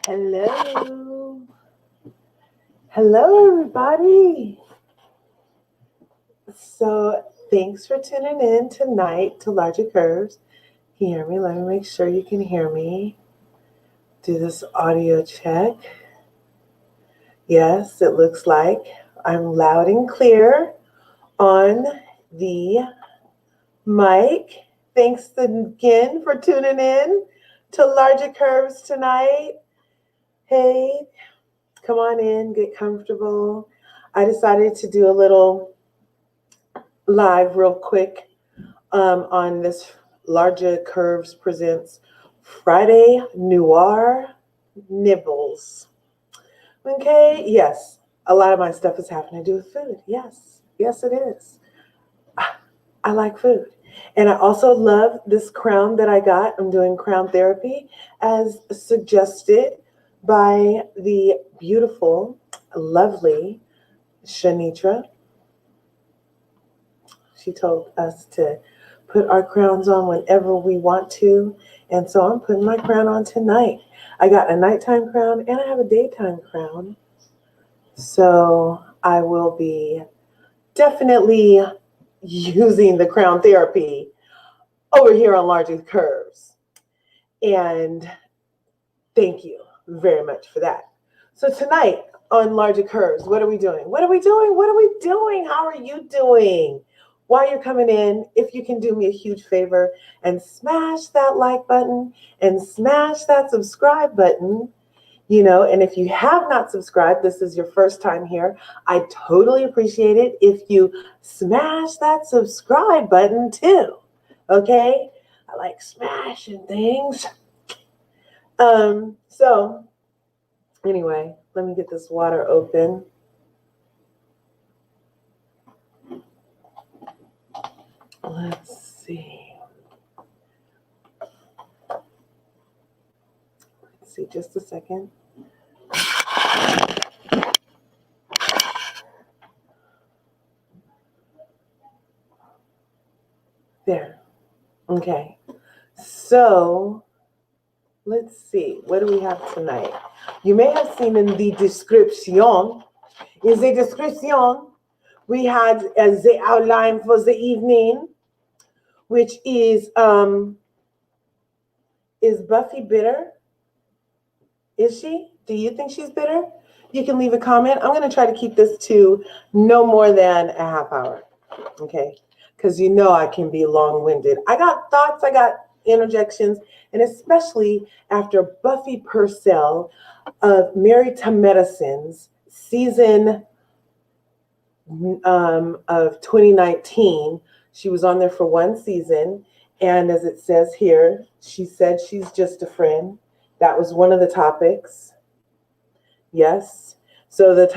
Hello. Hello, everybody. So, thanks for tuning in tonight to LRGA Curves. Can you hear me? Let me make sure you can hear me. Do this audio check. Yes, it looks like I'm loud and clear on the mic. Thanks again for tuning in to LRGA Curves tonight. Hey, come on in, get comfortable. I decided to do a little live real quick on this LRGA Curves Presents Friday Noir Nibbles. Okay, yes, a lot of my stuff is having to do with food. Yes, it is. I like food. And I also love this crown that I got. I'm doing crown therapy as suggested by the beautiful, lovely Shanitra. She told us to put our crowns on whenever we want to. And so I'm putting my crown on tonight. I got a nighttime crown and I have a daytime crown. So I will be definitely using the crown therapy over here on LRGA Curves. And thank you very much for that. So tonight on LRGA Curves, what are we doing? How are you doing? While you're coming in, if you can do me a huge favor and smash that like button and smash that subscribe button, and if you have not subscribed, this is your first time here, I totally appreciate it if you smash that subscribe button too, okay? I like smashing things. So anyway, let me get this water open. Let's see. Just a second. There. Okay. So let's see. What do we have tonight? You may have seen in the description. In the description, we had the outline for the evening, which is Buffy bitter? Is she? Do you think she's bitter? You can leave a comment. I'm going to try to keep this to no more than a half hour, okay? Because I can be long-winded. I got thoughts, I got interjections, and especially after Buffie Purselle of Married to Medicine's season of 2019. She was on there for one season, and as it says here, she said she's just a friend. That was one of the topics. Yes. So the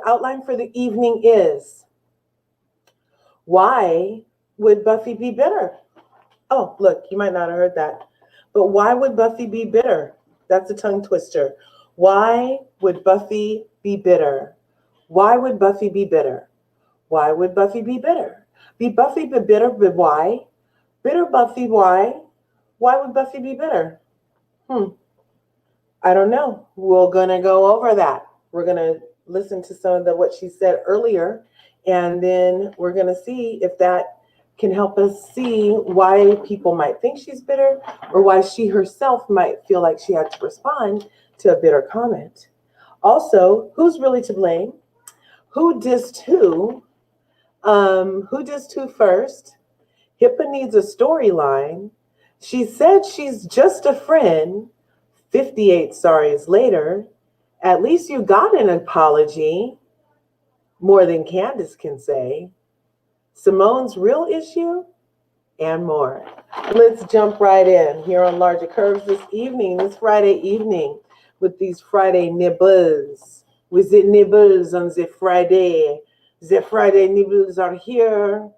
outline for the evening is, why would Buffy be bitter? Oh, look, you might not have heard that. But why would Buffy be bitter? That's a tongue twister. Why would Buffy be bitter? Why would Buffy be bitter? Why would Buffy be bitter? Buffy be bitter, but why? Bitter Buffy, why? Why would Buffy be bitter? I don't know. We're going to go over that. We're going to listen to some of what she said earlier, and then we're going to see if that can help us see why people might think she's bitter or why she herself might feel like she had to respond to a bitter comment. Also, who's really to blame? Who dissed who? Who dissed who first? Hippa needs a storyline. She said she's just a friend. 58 sorries later. At least you got an apology. More than Candiace can say. Simone's real issue, and more. Let's jump right in here on LRGA Curves this Friday evening, with these Friday nibbles. With the nibbles on the Friday. The Friday nibbles are here,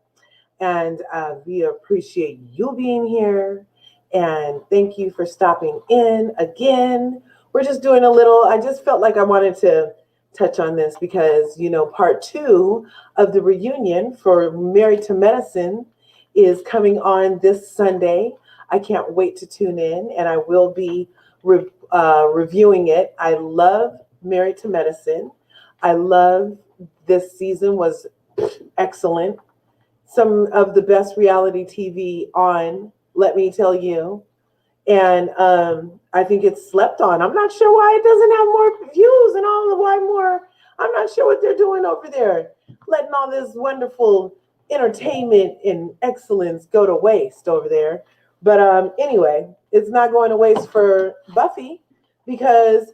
and we appreciate you being here. And thank you for stopping in again. We're just doing I just felt like I wanted to touch on this because, part 2 of the reunion for Married to Medicine is coming on this Sunday. I can't wait to tune in, and I will be reviewing it. I love Married to Medicine. I love this season was excellent. Some of the best reality TV on, let me tell you. And I think it's slept on. I'm not sure why it doesn't have more views and all the why more. I'm not sure what they're doing over there, letting all this wonderful entertainment and excellence go to waste over there. But anyway, it's not going to waste for Buffy because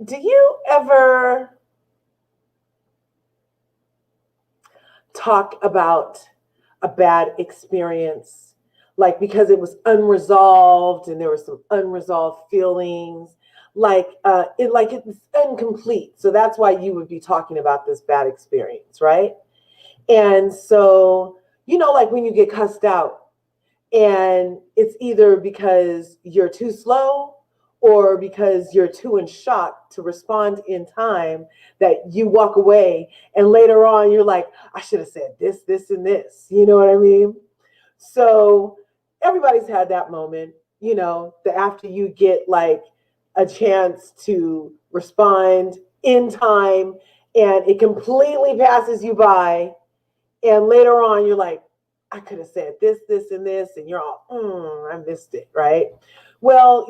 do you ever talk about a bad experience, like because it was unresolved and there were some unresolved feelings, like it's incomplete, so that's why you would be talking about this bad experience, right? And so, like when you get cussed out and it's either because you're too slow or because you're too in shock to respond in time, that you walk away and later on you're like, I should have said this, this, and this. You know what I mean? So everybody's had that moment, that after you get like a chance to respond in time and it completely passes you by. And later on you're like, I could have said this, this, and this. And you're all, I missed it, right? Well,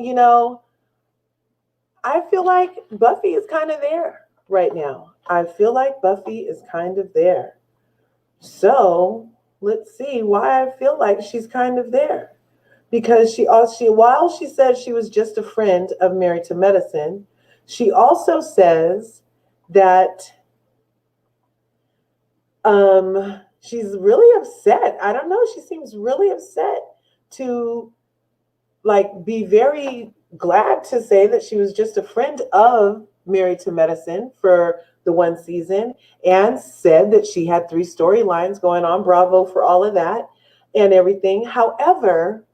I feel like Buffy is kind of there right now. I feel like Buffy is kind of there. So let's see why I feel like she's kind of there. Because while she said she was just a friend of Married to Medicine, she also says that she's really upset. I don't know. She seems really upset to be very glad to say that she was just a friend of Married to Medicine for the one season, and said that she had 3 storylines going on. Bravo for all of that and everything. However,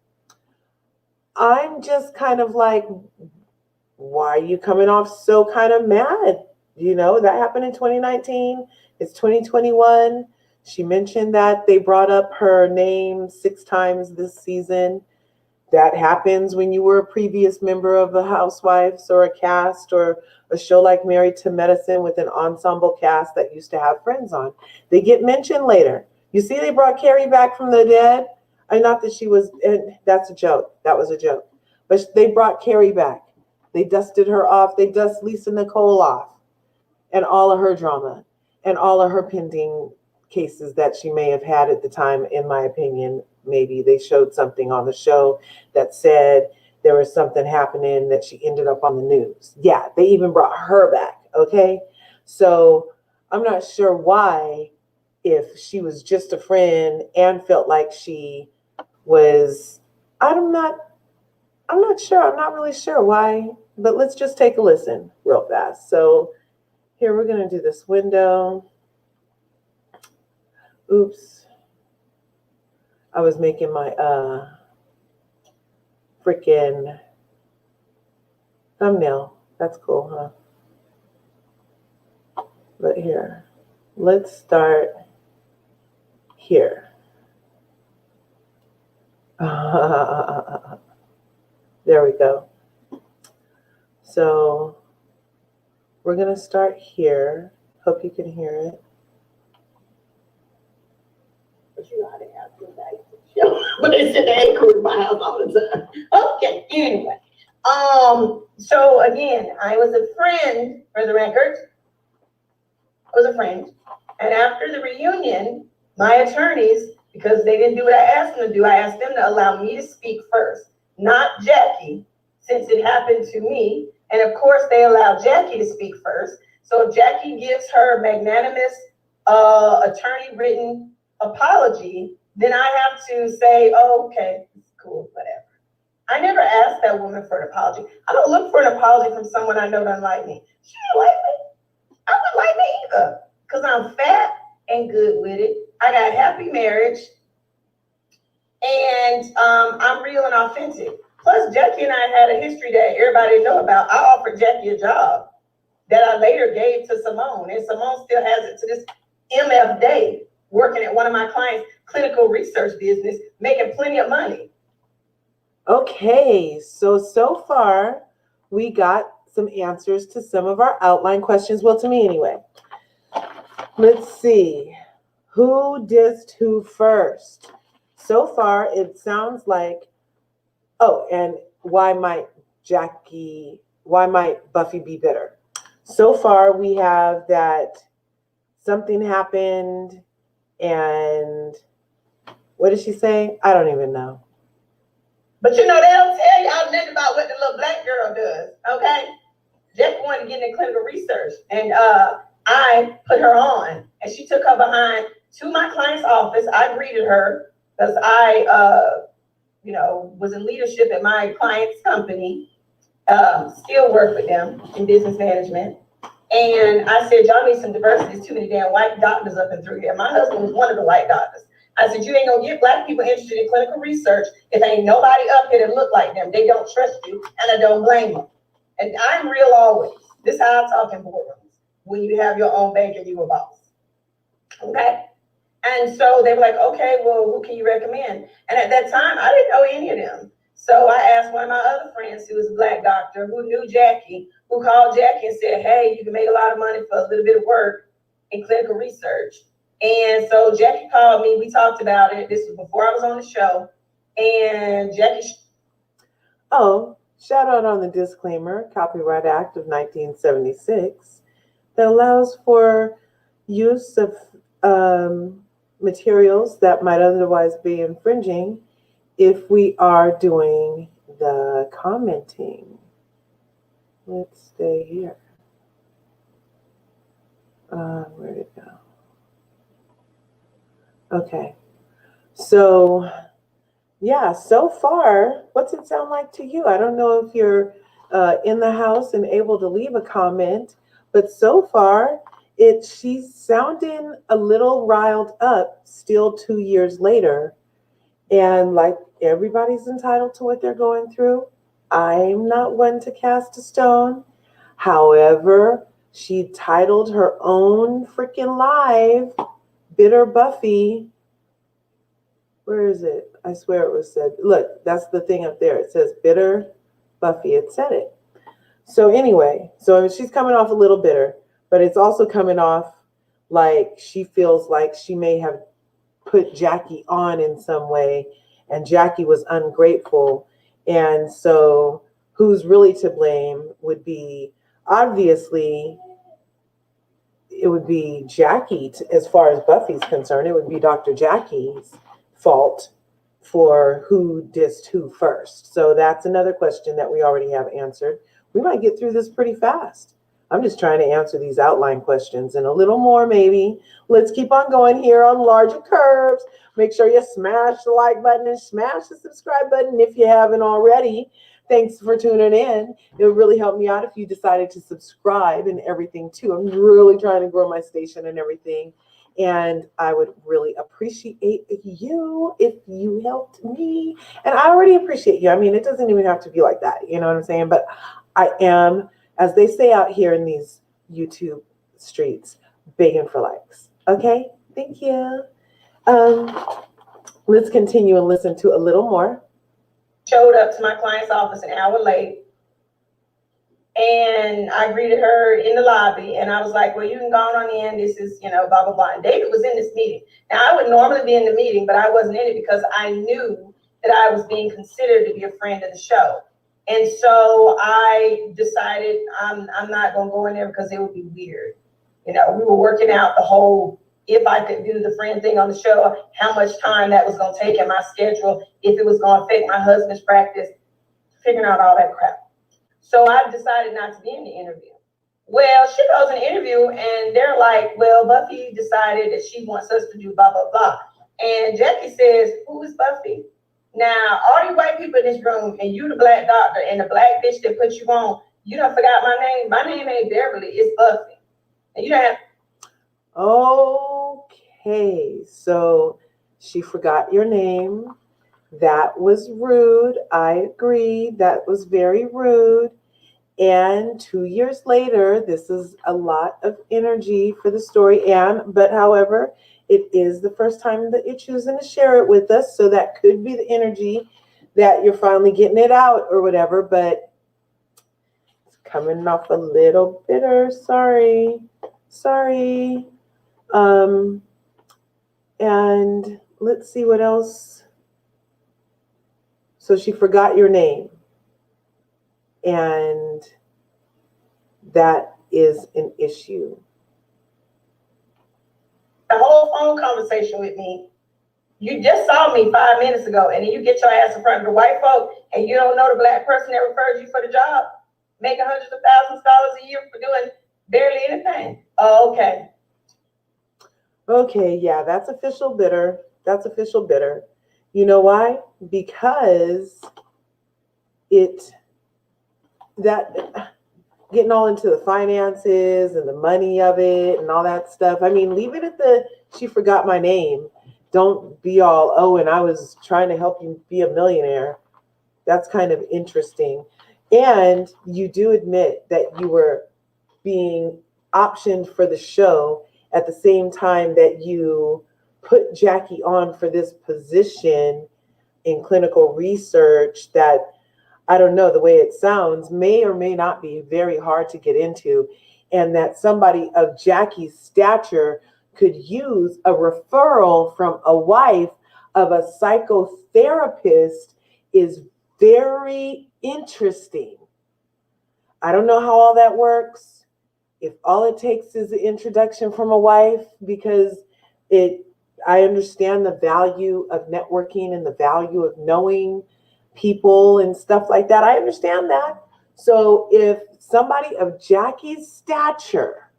I'm just kind of like, why are you coming off so kind of mad? That happened in 2019. It's 2021. She mentioned that they brought up her name 6 times this season. That happens when you were a previous member of the Housewives or a cast or a show like Married to Medicine with an ensemble cast that used to have friends on. They get mentioned later. You see, they brought Carrie back from the dead. Not that she was, that's a joke. That was a joke. But they brought Carrie back. They dusted her off. They dust Lisa Nicole off and all of her drama and all of her pending cases that she may have had at the time, in my opinion. Maybe they showed something on the show that said there was something happening that she ended up on the news. Yeah, they even brought her back, okay? So I'm not sure why, if she was just a friend and felt like she was, I'm not sure. I'm not really sure why, but let's just take a listen real fast. So here, we're going to do this window. Oops. I was making my freaking thumbnail. That's cool, huh? But here, let's start here. There we go. So we're going to start here. Hope you can hear it. But you know how to ask them back. But they said they ain't cool in my house all the time. Okay, anyway. So again, I was a friend, for the record. I was a friend. And after the reunion, my attorneys, because they didn't do what I asked them to do, I asked them to allow me to speak first, not Jackie, since it happened to me. And of course, they allowed Jackie to speak first. So if Jackie gives her magnanimous attorney-written apology, then I have to say, oh, okay, cool, whatever. I never asked that woman for an apology. I don't look for an apology from someone I know doesn't like me. She didn't like me. I wouldn't like me either, because I'm fat and good with it. I got a happy marriage, and I'm real and authentic. Plus, Jackie and I had a history that everybody know about. I offered Jackie a job that I later gave to Simone, and Simone still has it to this MF day, working at one of my clients' clinical research business, making plenty of money. Okay, so far we got some answers to some of our outline questions. Well, to me anyway. Let's see. Who dissed who first? So far, it sounds like, oh, and why might Buffy be bitter? So far, we have that something happened, and what did she say? I don't even know. But they don't tell y'all nothing about what the little black girl does, okay? Jeff wanted to get into clinical research, and I put her on, and she took her behind to my client's office. I greeted her because I, was in leadership at my client's company, still work with them in business management. And I said, y'all need some diversity. There's too many damn white doctors up and through here. My husband was one of the white doctors. I said, you ain't gonna get black people interested in clinical research if ain't nobody up here that look like them. They don't trust you, and I don't blame them. And I'm real always. This is how I talk in boardrooms. When you have your own bank and you a boss. Okay? And so they were like, okay, well, who can you recommend? And at that time, I didn't know any of them. So I asked one of my other friends who was a black doctor who knew Jackie, who called Jackie and said, hey, you can make a lot of money for a little bit of work in clinical research. And so Jackie called me. We talked about it. This was before I was on the show. And Jackie. Oh, shout out on the disclaimer, Copyright Act of 1976, that allows for use of materials that might otherwise be infringing if we are doing the commenting. Let's stay here. Where'd it go? Okay. So, yeah, so far, what's it sound like to you? I don't know if you're in the house and able to leave a comment, but so far, she's sounding a little riled up still 2 years later. And like everybody's entitled to what they're going through. I'm not one to cast a stone. However, she titled her own freaking live, Bitter Buffy. Where is it? I swear it was said. Look, that's the thing up there. It says Bitter Buffy. It said it. So anyway, so she's coming off a little bitter, but it's also coming off like she feels like she may have put Jackie on in some way, and Jackie was ungrateful. And so who's really to blame would be, obviously, it would be Jackie. As far as Buffy's concerned, it would be Dr. Jackie's fault for who dissed who first. So that's another question that we already have answered. We might get through this pretty fast. I'm just trying to answer these outline questions and a little more maybe. Let's keep on going here on LRGA Curves. Make sure you smash the like button and smash the subscribe button if you haven't already. Thanks for tuning in. It would really help me out if you decided to subscribe and everything too. I'm really trying to grow my station and everything. And I would really appreciate you if you helped me. And I already appreciate you. I mean, it doesn't even have to be like that. You know what I'm saying? But I am, as they say out here in these YouTube streets, begging for likes. Okay? Thank you. Let's continue and listen to a little more. Showed up to my client's office an hour late. And I greeted her in the lobby, and I was like, well, you can go on in. This is, blah, blah, blah. And David was in this meeting. Now, I would normally be in the meeting, but I wasn't in it because I knew that I was being considered to be a friend of the show. And so I decided I'm not going to go in there because it would be weird. We were working out the whole, if I could do the friend thing on the show, how much time that was going to take in my schedule, if it was going to affect my husband's practice, figuring out all that crap. So I decided not to be in the interview. Well, she goes in the interview and they're like, well, Buffy decided that she wants us to do blah, blah, blah. And Jackie says, who is Buffy? Now, all you white people in this room, and you the black doctor and the black bitch that put you on, you done forgot my name. My name ain't Beverly, it's Buffy. And you don't have. Okay, so she forgot your name. That was rude. I agree. That was very rude. And 2 years later, this is a lot of energy for the story. But however, it is the first time that you're choosing to share it with us. So that could be the energy that you're finally getting it out or whatever, but it's coming off a little bitter. Sorry. And let's see what else. So she forgot your name. And that is an issue. The whole phone conversation with me, you just saw me 5 minutes ago, and then you get your ass in front of the white folk, and you don't know the black person that referred you for the job, making hundreds of thousands of dollars a year for doing barely anything. Oh, okay. Okay, yeah, that's official bitter. That's official bitter. You know why? Because getting all into the finances and the money of it and all that stuff. I mean, leave it at she forgot my name. Don't be all, oh, and I was trying to help you be a millionaire. That's kind of interesting. And you do admit that you were being optioned for the show at the same time that you put Jackie on for this position in clinical research that, I don't know, the way it sounds may or may not be very hard to get into, and that somebody of Jackie's stature could use a referral from a wife of a psychotherapist is very interesting. I don't know how all that works. If all it takes is an introduction from a wife, because I understand the value of networking and the value of knowing people and stuff like that. I understand that. So if somebody of Jackie's stature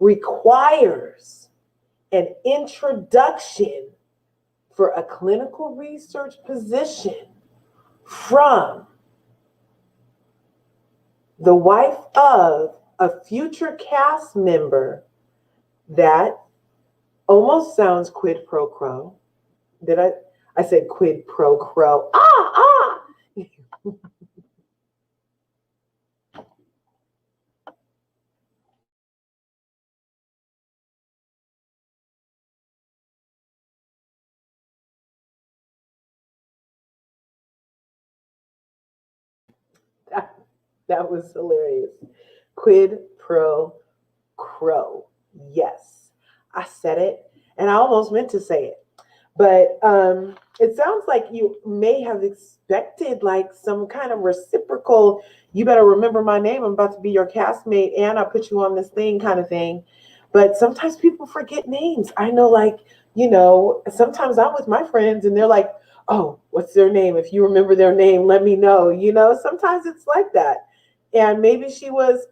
requires an introduction for a clinical research position from the wife of a future cast member, that almost sounds quid pro quo. I said quid pro quo. That was hilarious. Quid pro quo. Yes, I said it, and I almost meant to say it. But it sounds like you may have expected like some kind of reciprocal, you better remember my name, I'm about to be your castmate, and I put you on this thing kind of thing. But sometimes people forget names. I know, like, sometimes I'm with my friends and they're like, oh, what's their name? If you remember their name, let me know. Sometimes it's like that. And maybe she was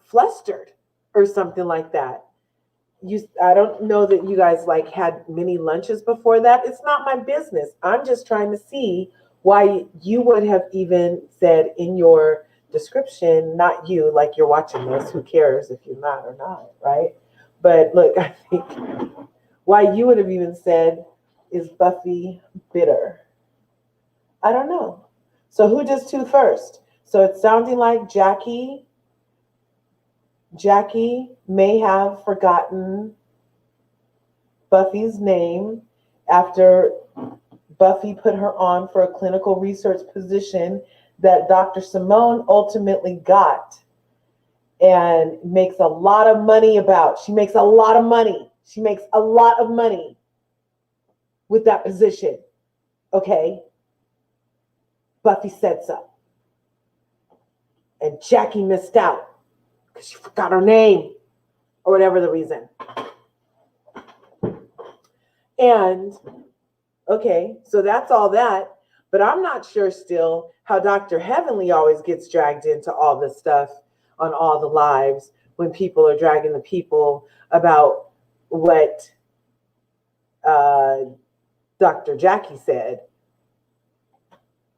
flustered or something like that. I don't know that you guys like had many lunches before that. It's not my business. I'm just trying to see why you would have even said in your description, not you, like you're watching this, who cares if you're not or not, right? But look, I think why you would have even said, is Buffy bitter? I don't know. So who does two first? So it's sounding like Jackie may have forgotten Buffy's name after Buffy put her on for a clinical research position that Dr. Simone ultimately got and makes a lot of money about. She makes a lot of money. She makes a lot of money with that position. Okay? Buffy said so. And Jackie missed out because she forgot her name or whatever the reason. And, okay, so that's all that. But I'm not sure still how Dr. Heavenly always gets dragged into all this stuff on all the lives when people are dragging the people about what Dr. Jackie said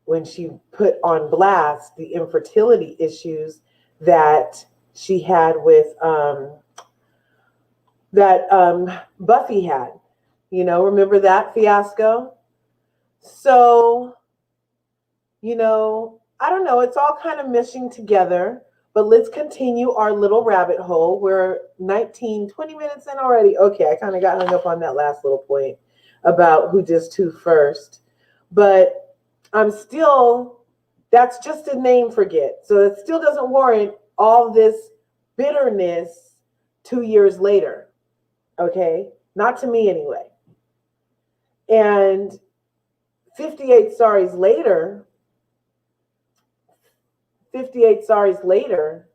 when she put on blast the infertility issues that she had with Buffy had. Remember that fiasco? So, I don't know. It's all kind of meshing together. But let's continue our little rabbit hole. We're 19, 20 minutes in already. Okay, I kind of got hung up on that last little point about who dissed who first. But I'm still, that's just a name forget. So it still doesn't warrant all this bitterness 2 years later. Okay? Not to me anyway. And 58 sorries later,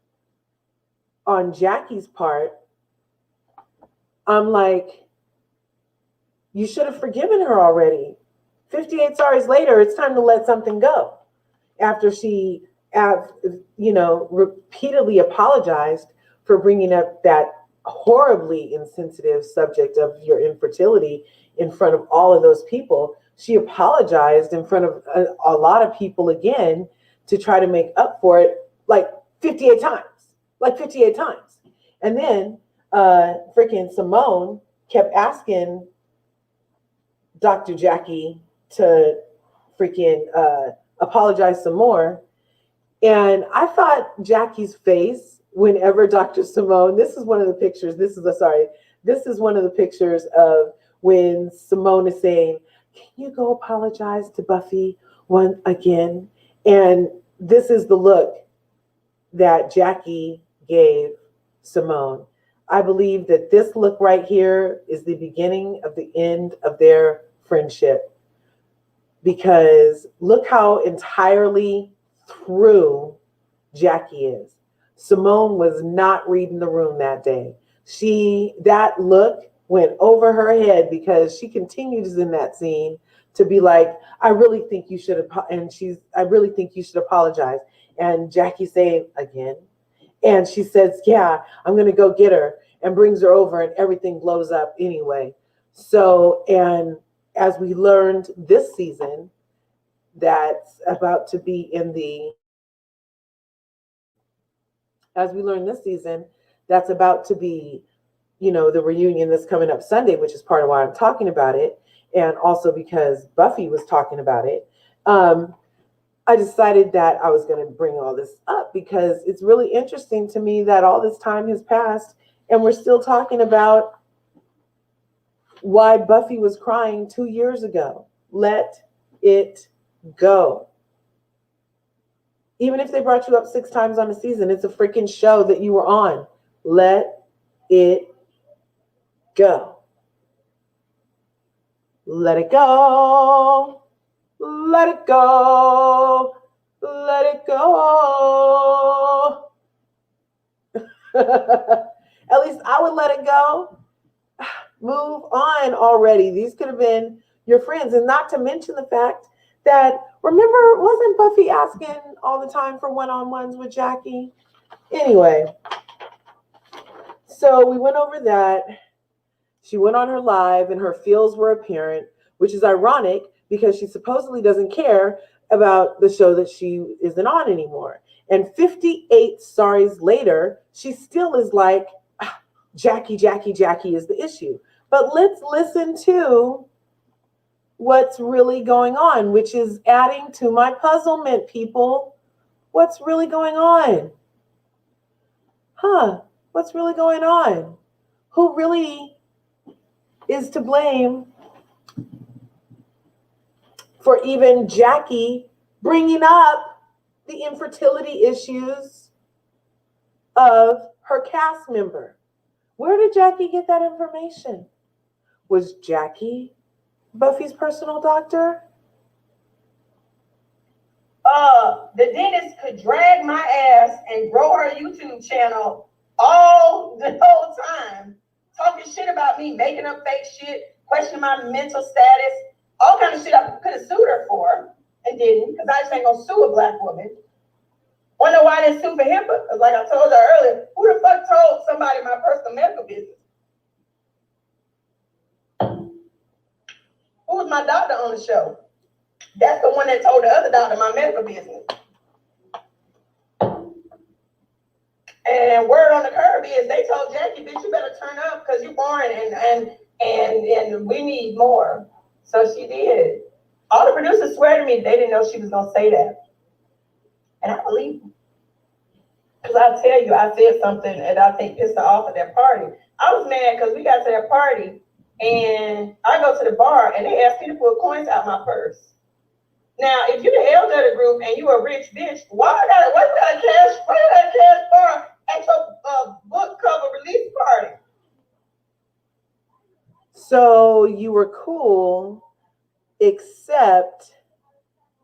on Jackie's part, I'm like, you should have forgiven her already. 58 sorries later, it's time to let something go. After she, repeatedly apologized for bringing up that horribly insensitive subject of your infertility in front of all of those people. She apologized in front of a lot of people again to try to make up for it, like 58 times. And then freaking Simone kept asking Dr. Jackie to freaking apologize some more. And I thought Jackie's face whenever Dr. Simone, this is one of the pictures of when Simone is saying, can you go apologize to Buffy once again? And this is the look that Jackie gave Simone. I believe that this look right here is the beginning of the end of their friendship. Because look how entirely through Jackie is. Simone was not reading the room that day. That look went over her head because she continues in that scene to be like, I really think you should apologize. And Jackie saying again, and she says, yeah, I'm going to go get her, and brings her over, and everything blows up anyway. So, and as we learned this season, that's about to be the reunion that's coming up Sunday, which is part of why I'm talking about it. And also because Buffy was talking about it. I decided that I was going to bring all this up because it's really interesting to me that all this time has passed and we're still talking about why Buffy was crying 2 years ago. Let it go. Even if they brought you up 6 times on a season, it's a freaking show that you were on. Let it go. Let it go. Let it go. Let it go. At least I would let it go. Move on already. These could have been your friends. And not to mention the fact that, remember, wasn't Buffy asking all the time for one-on-ones with Jackie? Anyway, so we went over that. She went on her live and her feels were apparent, which is ironic because she supposedly doesn't care about the show that she isn't on anymore. And 58 sorries later, she still is like, Jackie is the issue. But let's listen to what's really going on, which is adding to my puzzlement, people. What's really going on? What's really going on? Who really is to blame for even Jackie bringing up the infertility issues of her cast member? Where did Jackie get that information? Was Jackie Buffy's personal doctor? The dentist could drag my ass and grow her YouTube channel all the whole time, talking shit about me, making up fake shit, questioning my mental status, all kind of shit I could have sued her for and didn't, because I just ain't gonna sue a black woman. Wanna know why I didn't sue for Hippa? Because like I told her earlier, who the fuck told somebody my personal medical business? Who was my doctor on the show? That's the one that told the other doctor my medical business. And word on the curve is they told Jackie, bitch, you better turn up because you're boring and we need more. So she did. All the producers swear to me they didn't know she was gonna say that. And I believe them. Because I tell you, I said something and I think pissed her off at that party. I was mad because we got to that party and I go to the bar and they asked me to put coins out my purse. Now, if you're the elder of the group and you a rich bitch, why you got a cash bar at your book cover release party? So you were cool, except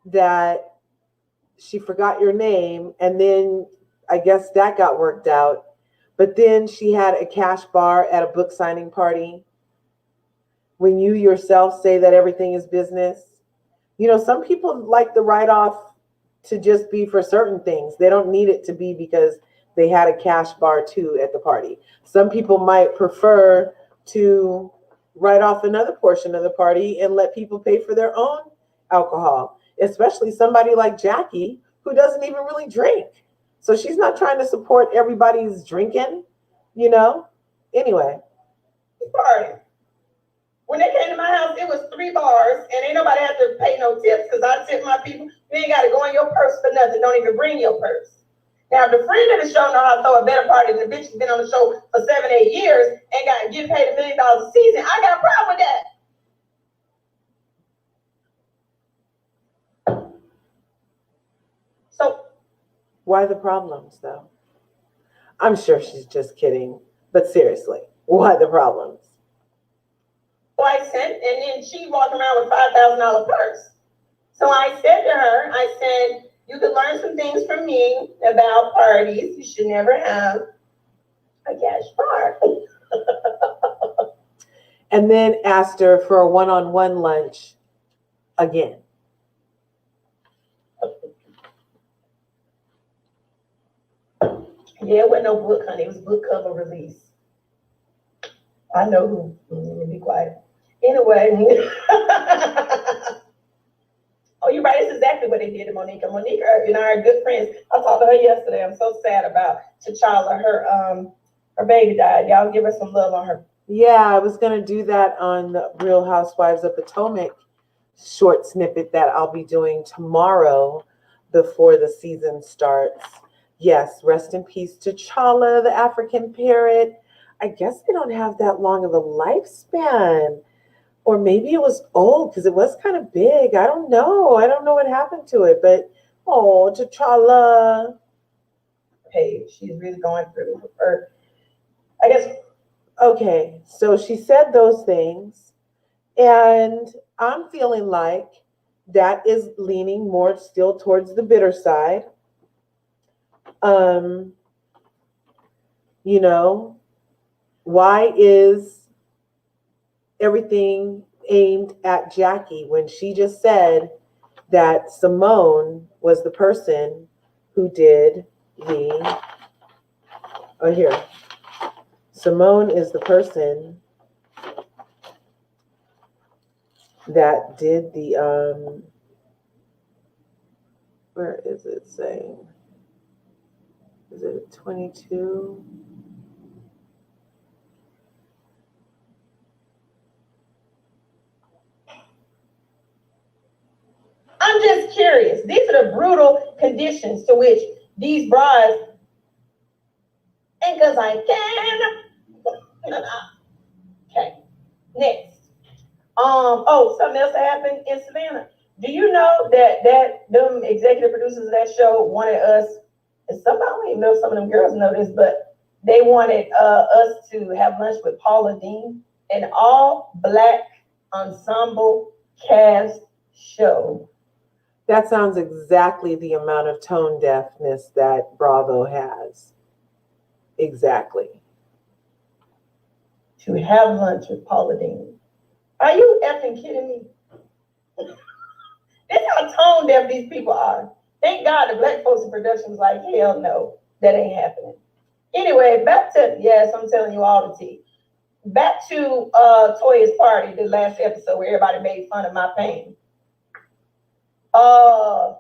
that she forgot your name, and then I guess that got worked out. But then she had a cash bar at a book signing party when you yourself say that everything is business. You know, some people like the write-off to just be for certain things. They don't need it to be because they had a cash bar too at the party. Some people might prefer to write off another portion of the party and let people pay for their own alcohol, especially somebody like Jackie who doesn't even really drink. So she's not trying to support everybody's drinking, you know? Anyway. Party. When they came to my house, it was 3 bars, and ain't nobody had to pay no tips because I tip my people. You ain't got to go in your purse for nothing. Don't even bring your purse. Now, the friend of the show know how to throw a better party than the bitch has been on the show for 7, 8 years and got getting paid $1 million a season. I got a problem with that. So, why the problems, though? I'm sure she's just kidding, but seriously, why the problems? and then she walked around with $5,000 purse. So I said to her, I said, you could learn some things from me about parties. You should never have a cash bar. And then asked her for a one-on-one lunch again. Yeah, it wasn't no book, honey. It was book cover release. I know who. Let me be quiet. Anyway. Oh, you're right. It's exactly what they did to Monica. Monica and I are good friends. I talked to her yesterday. I'm so sad about T'Challa. Her baby died. Y'all give her some love on her. Yeah, I was going to do that on the Real Housewives of Potomac short snippet that I'll be doing tomorrow before the season starts. Yes, rest in peace T'Challa, the African parrot. I guess they don't have that long of a lifespan. Or maybe it was old because it was kind of big. I don't know. I don't know what happened to it. But, oh, T'Challa. Hey, she's really going through her. I guess. Okay, so she said those things. And I'm feeling like that is leaning more still towards the bitter side. You know, why is everything aimed at Jackie when she just said that Simone was the person who did the, oh here, Simone is the person that did the, where is it saying? Is it 22? I'm just curious. These are the brutal conditions to which these brides, and because I can. Okay. Next. Oh, something else that happened in Savannah. Do you know that them executive producers of that show wanted us, and somebody, I don't even know if some of them girls know this, but they wanted us to have lunch with Paula Dean, an all-black ensemble cast show. That sounds exactly the amount of tone deafness that Bravo has. Exactly. To have lunch with Paula Dean. Are you effing kidding me? That's how tone deaf these people are. Thank God the black folks in production was like, hell no, that ain't happening. Anyway, back to, yes, I'm telling you all the tea. Back to Toya's party, the last episode where everybody made fun of my pain. After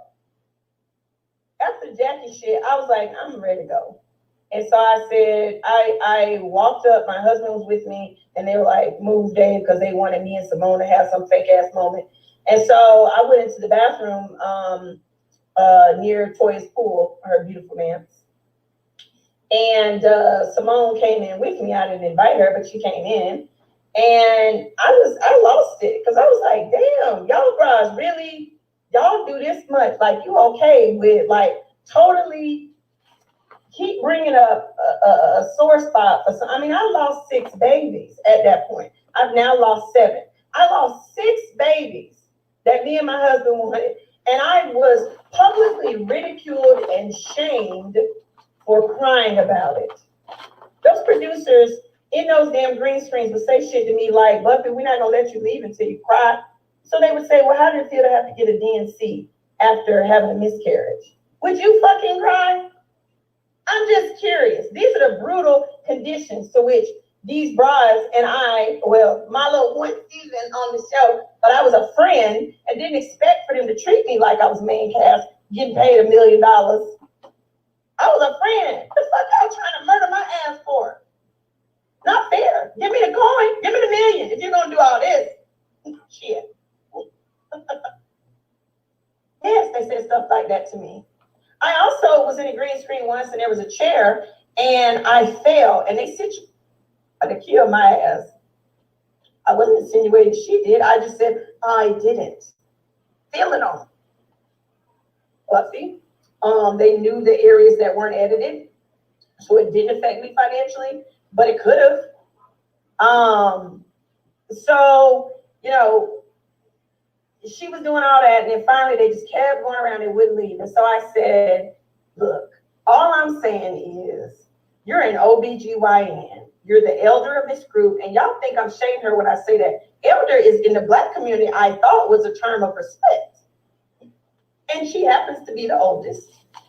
Jackie shit, I was like, I'm ready to go. And so I said, I walked up, my husband was with me, and they were like, move Dave, because they wanted me and Simone to have some fake ass moment. And so I went into the bathroom near Toya's pool, her beautiful man's. And Simone came in with me. I didn't invite her, but she came in. And I lost it because I was like, damn, y'all bras really, y'all do this much. Like, you okay with like totally keep bringing up a sore spot for some. I mean, I lost 6 babies at that point. I've now lost 7. I lost 6 babies that me and my husband wanted. And I was publicly ridiculed and shamed for crying about it. Those producers in those damn green screens would say shit to me like, Buffy, we're not gonna let you leave until you cry. So they would say, well, how did it feel to have to get a DNC after having a miscarriage? Would you fucking cry? I'm just curious. These are the brutal conditions to which these brides and I, well, my little one season on the show, but I was a friend and didn't expect for them to treat me like I was main cast, getting paid $1 million. I was a friend. The fuck y'all trying to murder my ass for? Not fair. Give me the coin. Give me the $1 million if you're gonna do all this. Shit. Yes, they said stuff like that to me. I also was in a green screen once and there was a chair and I fell and they said to kill my ass. I wasn't insinuating she did. I just said I didn't. Feel it on. Buffy. They knew the areas that weren't edited, so it didn't affect me financially, but it could have. So, you know, she was doing all that, and then finally they just kept going around and wouldn't leave. And so I said, look, all I'm saying is you're an OBGYN. You're the elder of this group, and y'all think I'm shaming her when I say that. Elder is in the Black community, I thought was a term of respect. And she happens to be the oldest.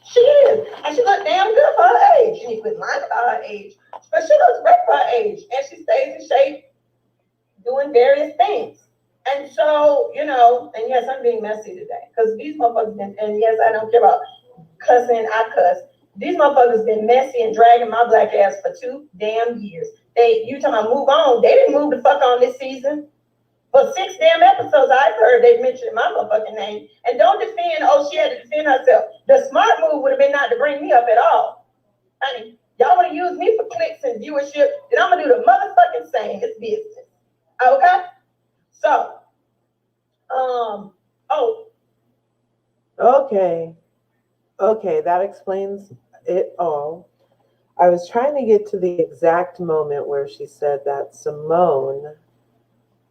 She is. And she looked damn good for her age. She quit lying about her age. But she looks great for her age. And she stays in shape, doing various things. And so, you know, and yes, I'm being messy today. Because these motherfuckers been, and yes, I don't care about cussing, I cuss. These motherfuckers been messy and dragging my black ass for 2 damn years. You talking about move on. They didn't move the fuck on this season. For 6 damn episodes, I've heard they've mentioned my motherfucking name. And don't defend, oh, she had to defend herself. The smart move would have been not to bring me up at all. Honey, y'all want to use me for clicks and viewership, then I'm going to do the motherfucking same. It's business. Okay? So, Okay, that explains it all. I was trying to get to the exact moment where she said that Simone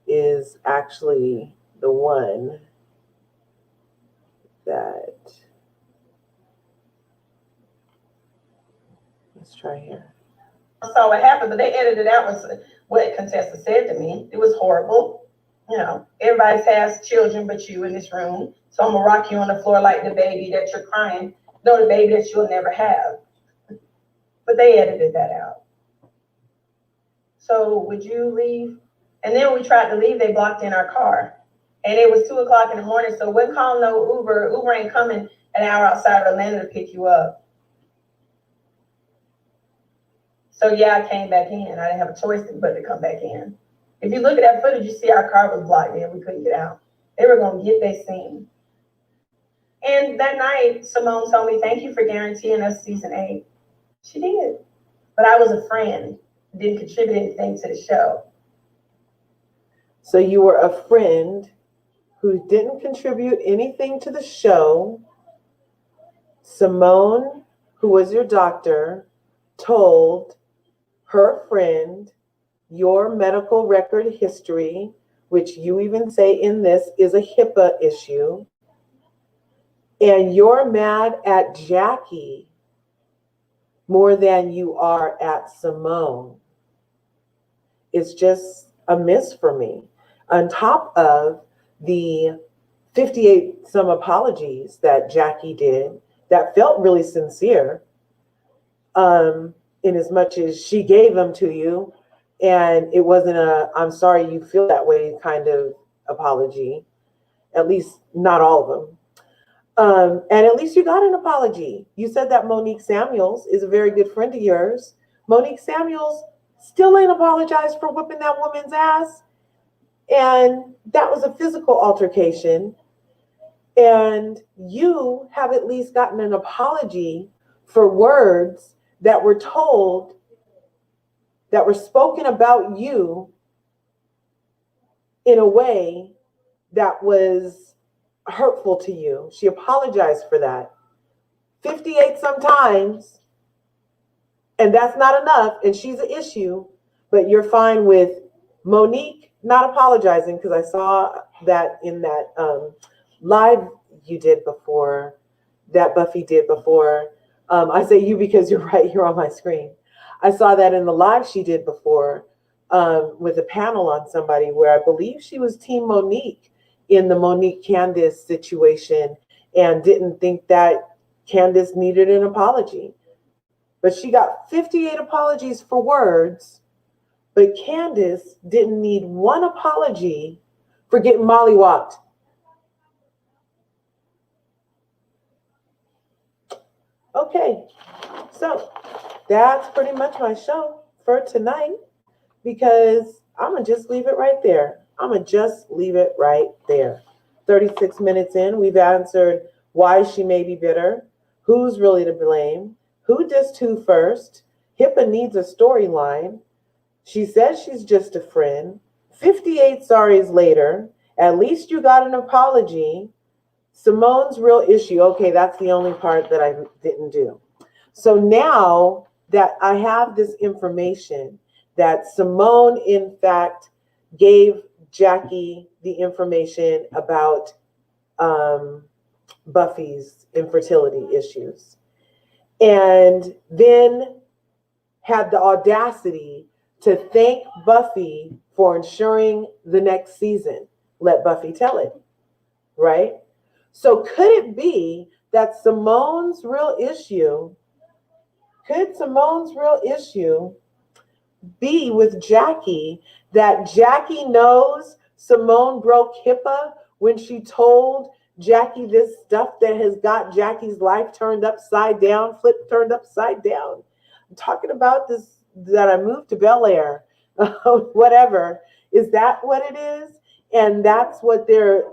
is actually the one that, let's try here. So what happened, but they edited out what Contessa said to me. It was horrible. You know, everybody has children but you in this room. So I'm gonna rock you on the floor like the baby that you're crying. No, the baby that you'll never have. But they edited that out. So would you leave? And then we tried to leave, they blocked in our car. And it was 2 o'clock in the morning, so we're calling no Uber. Uber ain't coming an hour outside of Atlanta to pick you up. So yeah, I came back in. I didn't have a choice but to come back in. If you look at that footage, you see our car was blocked and we couldn't get out. They were gonna get their scene. And that night, Simone told me, thank you for guaranteeing us season 8. She did. But I was a friend, didn't contribute anything to the show. So you were a friend who didn't contribute anything to the show. Simone, who was your doctor, told her friend your medical record history, which you even say in this is a Hippa issue, and you're mad at Jackie more than you are at Simone. It's just a miss for me. On top of the 58 some apologies that Jackie did that felt really sincere, in as much as she gave them to you, and it wasn't a I'm sorry you feel that way kind of apology, at least not all of them. And at least you got an apology. You said that Monique Samuels is a very good friend of yours. Monique Samuels still ain't apologized for whipping that woman's ass. And that was a physical altercation. And you have at least gotten an apology for words that were told, that were spoken about you in a way that was hurtful to you. She apologized for that 58 sometimes, and that's not enough, and she's an issue, but you're fine with Monique not apologizing, because I saw that in that live you did before, that Buffy did before. I say you because you're right here on my screen. I saw that in the live she did before with a panel on somebody where I believe she was Team Monique in the Monique Candiace situation and didn't think that Candiace needed an apology. But she got 58 apologies for words, but Candiace didn't need one apology for getting mollywopped. Okay, so that's pretty much my show for tonight, because I'm going to just leave it right there. I'm going to just leave it right there. 36 minutes in, we've answered why she may be bitter, who's really to blame, who dissed who first. Hippa needs a storyline. She says she's just a friend. 58 sorries later, at least you got an apology. Simone's real issue. Okay, that's the only part that I didn't do. So now that I have this information that Simone, in fact, gave Jackie the information about Buffy's infertility issues, and then had the audacity to thank Buffy for ensuring the next season. Let Buffy tell it, right? So could it be that Simone's real issue, could Simone's real issue be with Jackie, that Jackie knows Simone broke Hippa when she told Jackie this stuff that has got Jackie's life turned upside down, turned upside down? I'm talking about this, that I moved to Bel Air, whatever. Is that what it is? And that's what they're,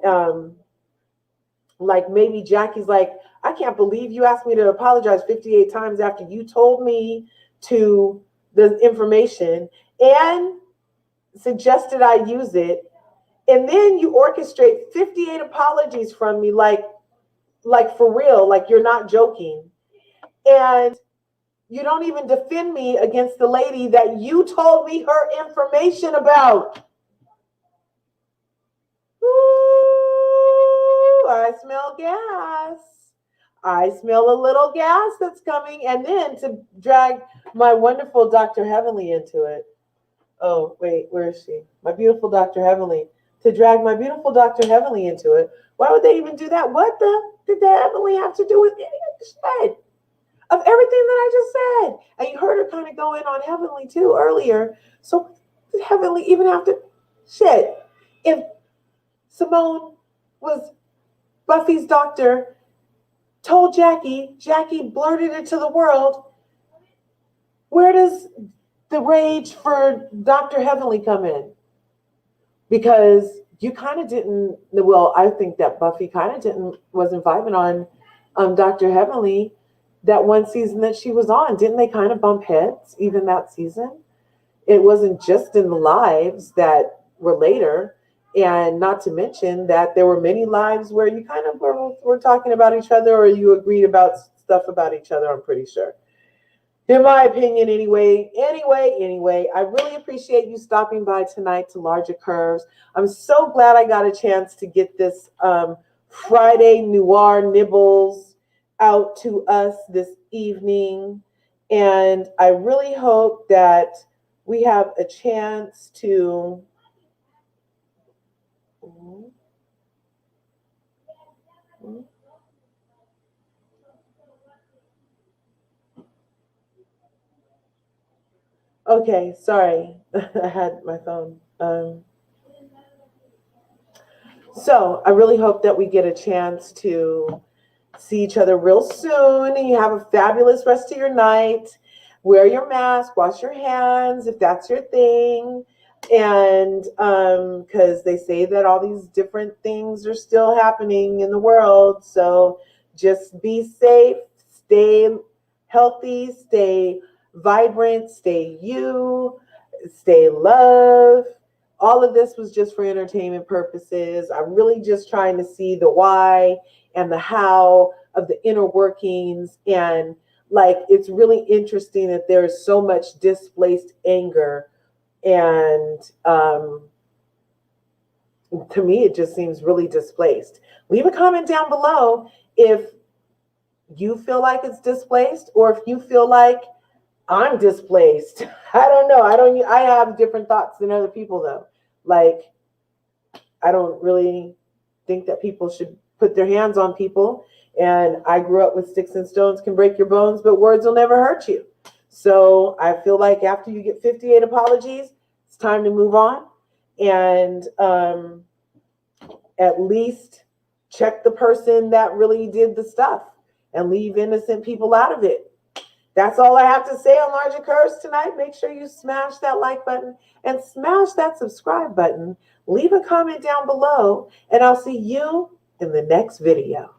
like, maybe Jackie's like, I can't believe you asked me to apologize 58 times after you told me to the information and suggested I use it. And then you orchestrate 58 apologies from me, like for real, like you're not joking. And you don't even defend me against the lady that you told me her information about. Ooh, I smell gas. I smell a little gas that's coming. And then to drag my wonderful Dr. Heavenly into it. Oh, wait, where is she? My beautiful Dr. Heavenly. To drag my beautiful Dr. Heavenly into it. Why would they even do that? What the did that Heavenly have to do with any of the shit? Of everything that I just said. And you heard her kind of go in on Heavenly too earlier. So did Heavenly even have to shit? If Simone was Buffy's doctor, told Jackie, Jackie blurted it to the world, where does the rage for Dr. Heavenly come in? Because you kind of didn't, well, I think that Buffy kind of wasn't vibing on Dr. Heavenly that one season that she was on. Didn't they kind of bump heads even that season? It wasn't just in the lives that were later. And not to mention that there were many lives where you kind of were talking about each other, or you agreed about stuff about each other, I'm pretty sure. In my opinion, anyway, I really appreciate you stopping by tonight to LRGA Curves. I'm so glad I got a chance to get this Friday Noir Nibbles out to us this evening. And I really hope that we have a chance to okay, sorry, I had my phone. So I really hope that we get a chance to see each other real soon, and you have a fabulous rest of your night. Wear your mask, wash your hands if that's your thing. And because they say that all these different things are still happening in the world. So just be safe, stay healthy, stay vibrant, stay you, stay love. All of this was just for entertainment purposes. I'm really just trying to see the why and the how of the inner workings. And like, it's really interesting that there's so much displaced anger. And to me, it just seems really displaced. Leave a comment down below if you feel like it's displaced, or if you feel like I'm displaced. I don't know. I have different thoughts than other people though. Like, I don't really think that people should put their hands on people. And I grew up with sticks and stones can break your bones, but words will never hurt you. So I feel like after you get 58 apologies, it's time to move on. And at least check the person that really did the stuff and leave innocent people out of it. That's all I have to say on LRGA Curves tonight. Make sure you smash that like button and smash that subscribe button. Leave a comment down below, and I'll see you in the next video.